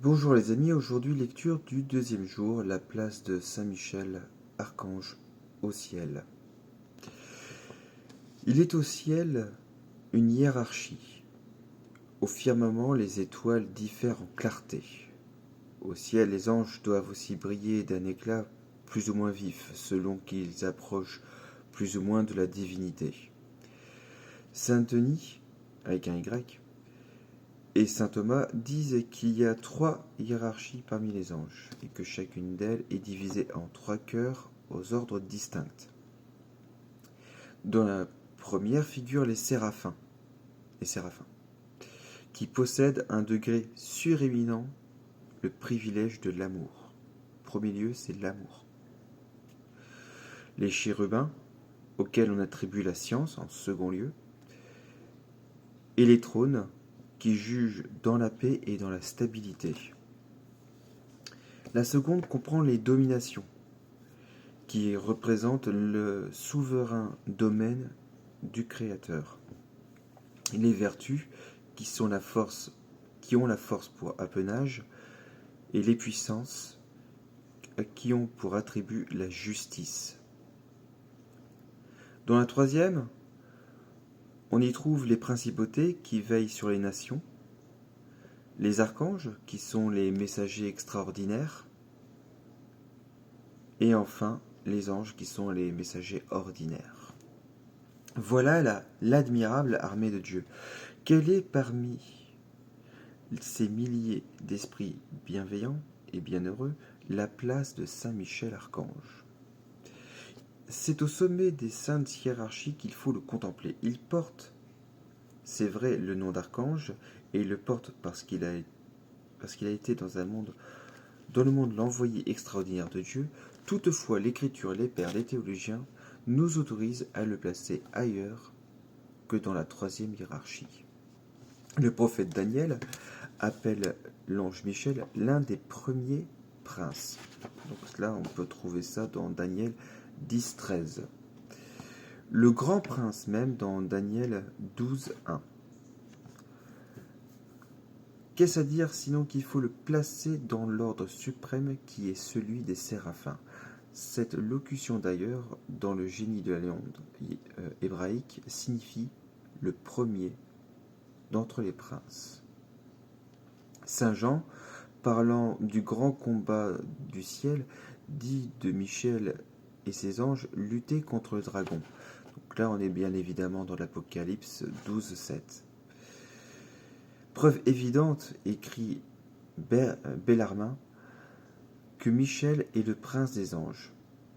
Bonjour les amis, aujourd'hui lecture du deuxième jour, la place de Saint-Michel, archange au ciel. Il est au ciel une hiérarchie. Au firmament, les étoiles diffèrent en clarté. Au ciel, les anges doivent aussi briller d'un éclat plus ou moins vif, selon qu'ils approchent plus ou moins de la divinité. Saint Denis, avec un Y, et saint Thomas disent qu'il y a 3 hiérarchies parmi les anges, et que chacune d'elles est divisée en 3 cœurs aux ordres distincts. Dans la première figurent les séraphins, qui possèdent un degré suréminent, le privilège de l'amour. Premier lieu, c'est l'amour. Les chérubins, auxquels on attribue la science en second lieu, et les trônes, qui jugent dans la paix et dans la stabilité. La seconde comprend les dominations, qui représentent le souverain domaine du Créateur. Les vertus, qui ont la force pour apanage, et les puissances, qui ont pour attribut la justice. Dans la troisième, on y trouve les principautés qui veillent sur les nations, les archanges, qui sont les messagers extraordinaires, et enfin les anges, qui sont les messagers ordinaires. Voilà l'admirable armée de Dieu. Quelle est parmi ces milliers d'esprits bienveillants et bienheureux la place de Saint Michel Archange? C'est au sommet des saintes hiérarchies qu'il faut le contempler. Il porte, c'est vrai, le nom d'archange, et il le porte parce qu'il a été dans le monde l'envoyé extraordinaire de Dieu. Toutefois, l'Écriture, les pères, les théologiens nous autorisent à le placer ailleurs que dans la troisième hiérarchie. Le prophète Daniel appelle l'ange Michel l'un des premiers princes. Donc là, on peut trouver ça dans Daniel 10-13. Le grand prince même dans Daniel 12-1. Qu'est-ce à dire sinon qu'il faut le placer dans l'ordre suprême qui est celui des séraphins? Cette locution d'ailleurs, dans le génie de la langue hébraïque, signifie le premier d'entre les princes. Saint Jean, parlant du grand combat du ciel, dit de Michel et ses anges lutter contre le dragon. Donc là, on est bien évidemment dans l'Apocalypse 12-7. Preuve évidente, écrit Bellarmin, que Michel est le prince des anges.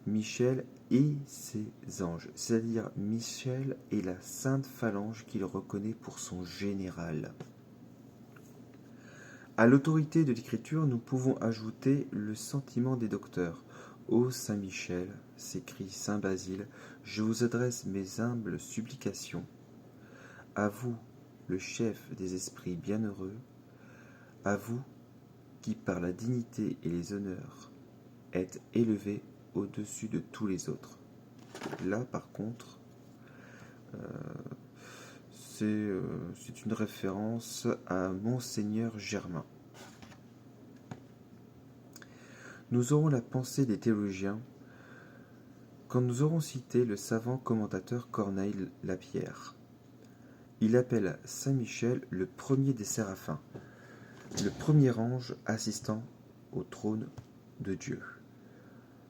Michel et ses anges, c'est-à-dire Michel est la sainte phalange qu'il reconnaît pour son général. À l'autorité de l'Écriture, nous pouvons ajouter le sentiment des docteurs. Ô Saint Michel, s'écrie Saint Basile, je vous adresse mes humbles supplications. À vous, le chef des esprits bienheureux, à vous qui par la dignité et les honneurs êtes élevé au-dessus de tous les autres. Là, par contre, c'est une référence à Monseigneur Germain. Nous aurons la pensée des théologiens quand nous aurons cité le savant commentateur Corneille Lapierre. Il appelle Saint Michel le premier des séraphins, le premier ange assistant au trône de Dieu.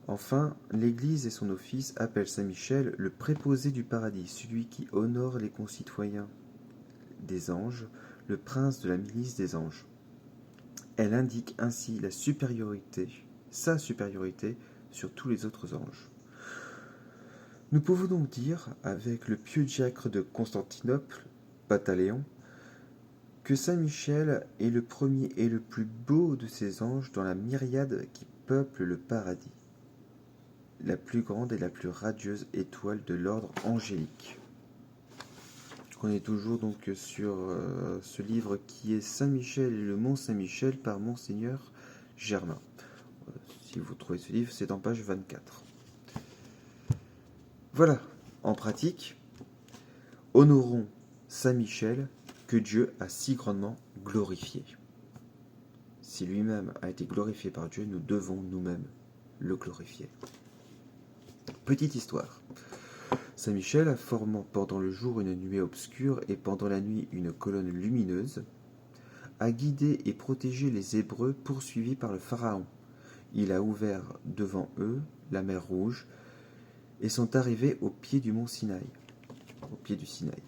Enfin, l'Église et son office appellent Saint Michel le préposé du paradis, celui qui honore les concitoyens des anges, le prince de la milice des anges. Elle indique ainsi sa supériorité sur tous les autres anges. Nous pouvons donc dire, avec le pieux diacre de Constantinople, Pataléon, que Saint Michel est le premier et le plus beau de ces anges dans la myriade qui peuple le paradis, la plus grande et la plus radieuse étoile de l'ordre angélique. On est toujours donc sur ce livre qui est Saint Michel et le Mont Saint-Michel par Monseigneur Germain. Si vous trouvez ce livre, c'est en page 24. Voilà, en pratique, honorons Saint Michel que Dieu a si grandement glorifié. Si si lui-même a été glorifié par Dieu, nous devons nous-mêmes le glorifier. Petite histoire. Saint Michel, formant pendant le jour une nuée obscure et pendant la nuit une colonne lumineuse, a guidé et protégé les Hébreux poursuivis par le Pharaon. Il a ouvert devant eux la mer Rouge et sont arrivés au pied du mont Sinaï, au pied du Sinaï.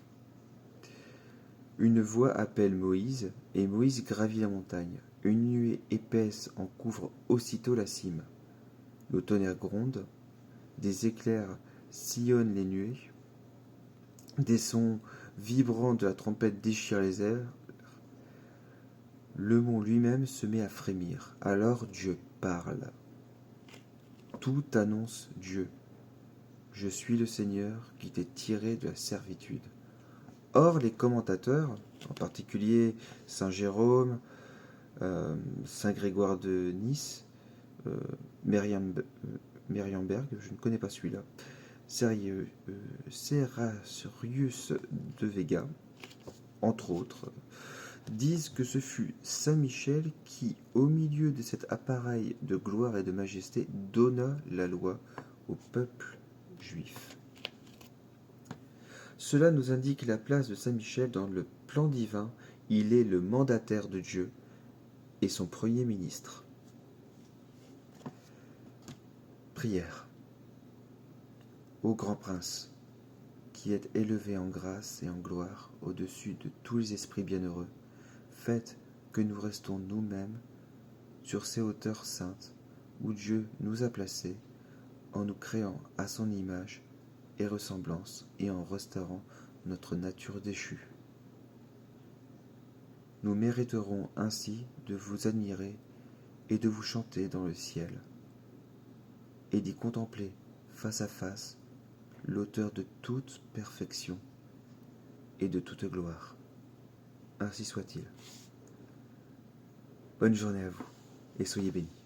Une voix appelle Moïse, et Moïse gravit la montagne. Une nuée épaisse en couvre aussitôt la cime. Le tonnerre gronde, des éclairs sillonnent les nuées, des sons vibrants de la trompette déchirent les airs. Le mont lui-même se met à frémir. Alors Dieu parle. Tout annonce Dieu. Je suis le Seigneur qui t'ai tiré de la servitude. Or, les commentateurs, en particulier Saint Jérôme, Saint Grégoire de Nice, Meriamberg, je ne connais pas celui-là, Serrarius de Vega, entre autres, disent que ce fut Saint Michel qui, au milieu de cet appareil de gloire et de majesté, donna la loi au peuple juif. Cela nous indique la place de Saint Michel dans le plan divin. Il est le mandataire de Dieu et son premier ministre. Prière. Ô grand prince, qui êtes élevé en grâce et en gloire au-dessus de tous les esprits bienheureux, faites que nous restons nous-mêmes sur ces hauteurs saintes où Dieu nous a placés en nous créant à son image et ressemblance et en restaurant notre nature déchue. Nous mériterons ainsi de vous admirer et de vous chanter dans le ciel et d'y contempler face à face l'auteur de toute perfection et de toute gloire. Ainsi soit-il. Bonne journée à vous et soyez bénis.